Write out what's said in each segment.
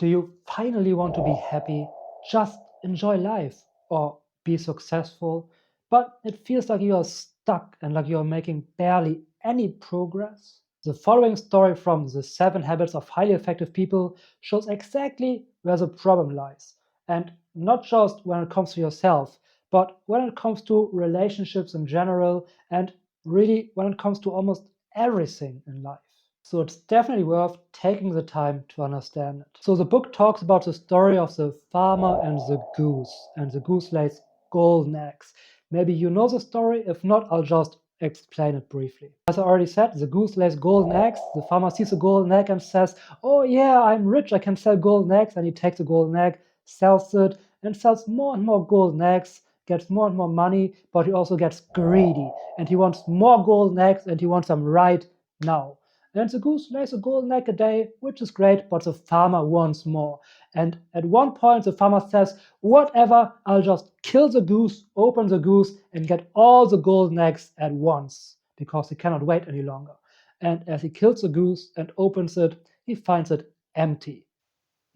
Do you finally want to be happy, just enjoy life, or be successful, but it feels like you are stuck and like you are making barely any progress? The following story from The 7 Habits of Highly Effective People shows exactly where the problem lies. And not just when it comes to yourself, but when it comes to relationships in general, and really when it comes to almost everything in life. So it's definitely worth taking the time to understand it. So the book talks about the story of the farmer and the goose lays golden eggs. Maybe you know the story, if not, I'll just explain it briefly. As I already said, the goose lays golden eggs. The farmer sees a golden egg and says, "Oh yeah, I'm rich, I can sell golden eggs." And he takes the golden egg, sells it, and sells more and more golden eggs, gets more and more money, but he also gets greedy and he wants more golden eggs and he wants them right now. And the goose lays a golden egg a day, which is great, but the farmer wants more. And at one point, the farmer says, "Whatever, I'll just kill the goose, open the goose, and get all the golden eggs at once," because he cannot wait any longer. And as he kills the goose and opens it, he finds it empty.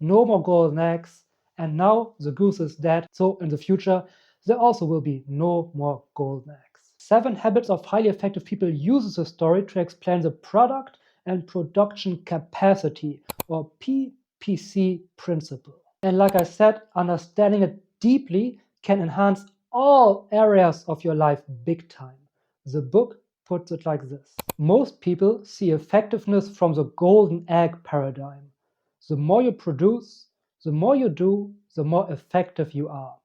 No more golden eggs, and now the goose is dead, so in the future, there also will be no more golden eggs. 7 Habits of Highly Effective People uses the story to explain the product and production capacity, or PPC principle. And like I said, understanding it deeply can enhance all areas of your life big time. The book puts it like this: most people see effectiveness from the golden egg paradigm. The more you produce, the more you do, the more effective you are.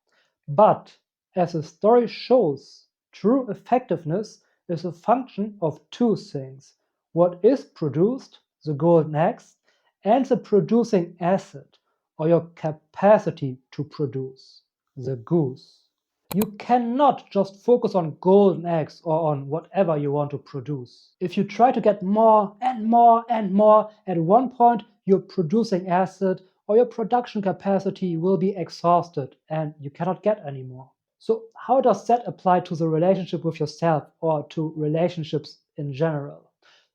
But as the story shows, true effectiveness is a function of two things: what is produced, the golden eggs, and the producing asset, or your capacity to produce, the goose. You cannot just focus on golden eggs or on whatever you want to produce. If you try to get more and more and more, at one point your producing asset or your production capacity will be exhausted and you cannot get any more. So how does that apply to the relationship with yourself or to relationships in general?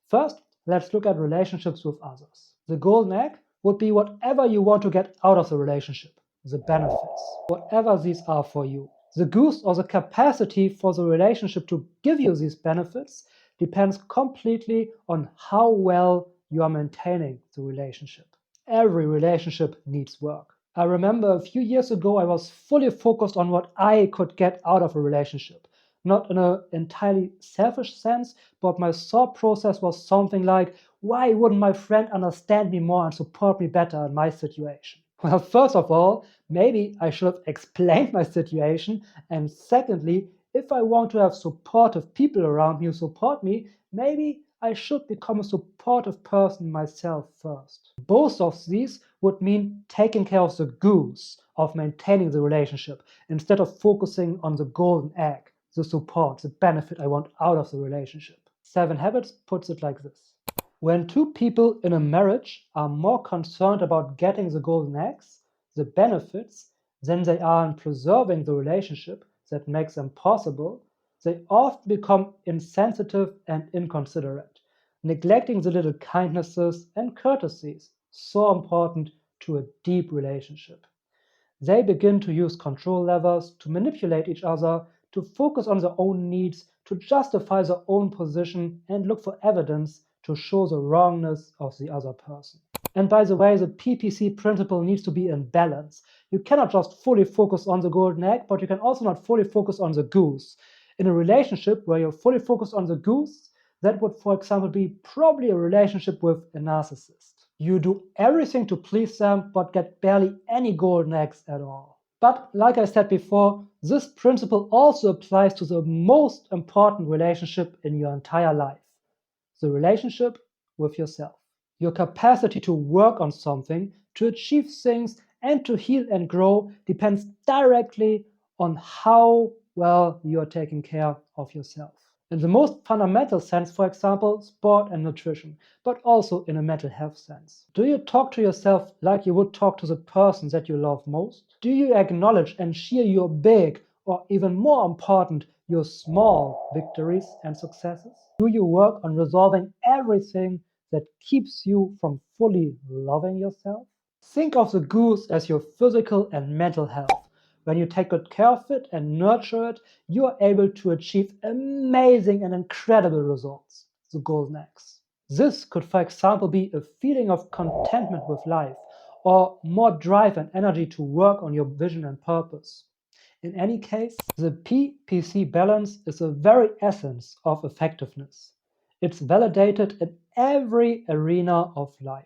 First, let's look at relationships with others. The golden egg would be whatever you want to get out of the relationship, the benefits, whatever these are for you. The goose, or the capacity for the relationship to give you these benefits, depends completely on how well you are maintaining the relationship. Every relationship needs work. I remember a few years ago I was fully focused on what I could get out of a relationship. Not in an entirely selfish sense, but my thought process was something like, why wouldn't my friend understand me more and support me better in my situation? Well, first of all, maybe I should have explained my situation. And secondly, if I want to have supportive people around me who support me, maybe I should become a supportive person myself first. Both of these would mean taking care of the goose, of maintaining the relationship, instead of focusing on the golden egg, the support, the benefit I want out of the relationship. 7 Habits puts it like this: when two people in a marriage are more concerned about getting the golden eggs, the benefits, than they are in preserving the relationship that makes them possible, they often become insensitive and inconsiderate, neglecting the little kindnesses and courtesies so important to a deep relationship. They begin to use control levers to manipulate each other, to focus on their own needs, to justify their own position, and look for evidence to show the wrongness of the other person. And by the way, the PPC principle needs to be in balance. You cannot just fully focus on the golden egg, but you can also not fully focus on the goose. In a relationship where you're fully focused on the goose, that would, for example, be probably a relationship with a narcissist. You do everything to please them, but get barely any golden eggs at all. But like I said before, this principle also applies to the most important relationship in your entire life: the relationship with yourself. Your capacity to work on something, to achieve things, and to heal and grow depends directly on how well you are taking care of yourself. In the most fundamental sense, for example, sport and nutrition, but also in a mental health sense. Do you talk to yourself like you would talk to the person that you love most? Do you acknowledge and share your big, or even more important, your small victories and successes? Do you work on resolving everything that keeps you from fully loving yourself? Think of the goose as your physical and mental health. When you take good care of it and nurture it, you are able to achieve amazing and incredible results. The golden eggs. This could, for example, be a feeling of contentment with life or more drive and energy to work on your vision and purpose. In any case, the PPC balance is the very essence of effectiveness. It's validated in every arena of life.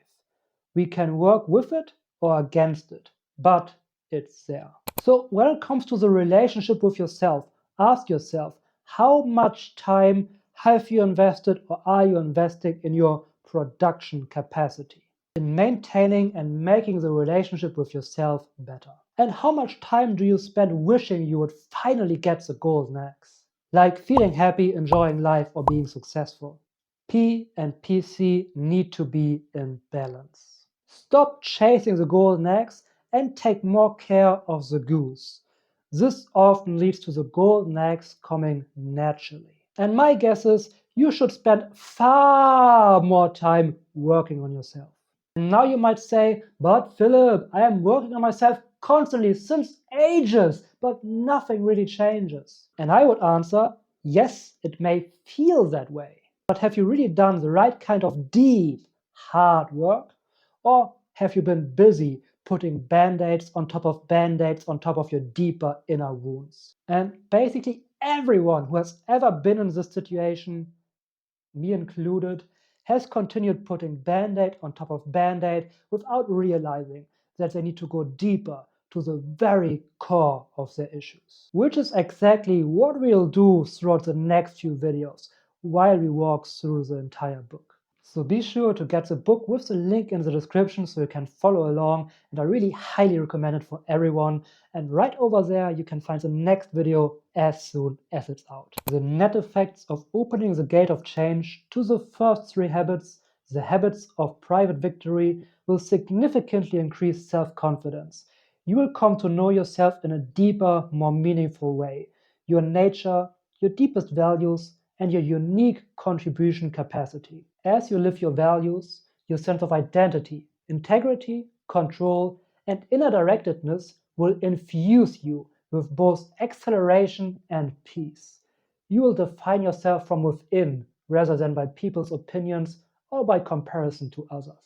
We can work with it or against it, but it's there. So, when it comes to the relationship with yourself, ask yourself, how much time have you invested or are you investing in your production capacity, in maintaining and making the relationship with yourself better? And how much time do you spend wishing you would finally get the golden eggs? Like feeling happy, enjoying life, or being successful. P and PC need to be in balance. Stop chasing the golden eggs and take more care of the goose. This often leads to the golden eggs coming naturally. And my guess is you should spend far more time working on yourself. And now you might say, but Philip, I am working on myself constantly since ages, but nothing really changes. And I would answer, yes, it may feel that way. But have you really done the right kind of deep, hard work? Or have you been busy putting band-aids on top of band-aids on top of your deeper inner wounds? And basically everyone who has ever been in this situation, me included, has continued putting band-aid on top of band-aid without realizing that they need to go deeper to the very core of their issues. Which is exactly what we'll do throughout the next few videos while we walk through the entire book. So be sure to get the book with the link in the description so you can follow along, and I really highly recommend it for everyone. And right over there you can find the next video as soon as it's out. The net effects of opening the gate of change to the first 3 habits, the habits of private victory, will significantly increase self-confidence. You will come to know yourself in a deeper, more meaningful way. Your nature, your deepest values, and your unique contribution capacity. As you live your values, your sense of identity, integrity, control, and inner directedness will infuse you with both acceleration and peace. You will define yourself from within rather than by people's opinions or by comparison to others.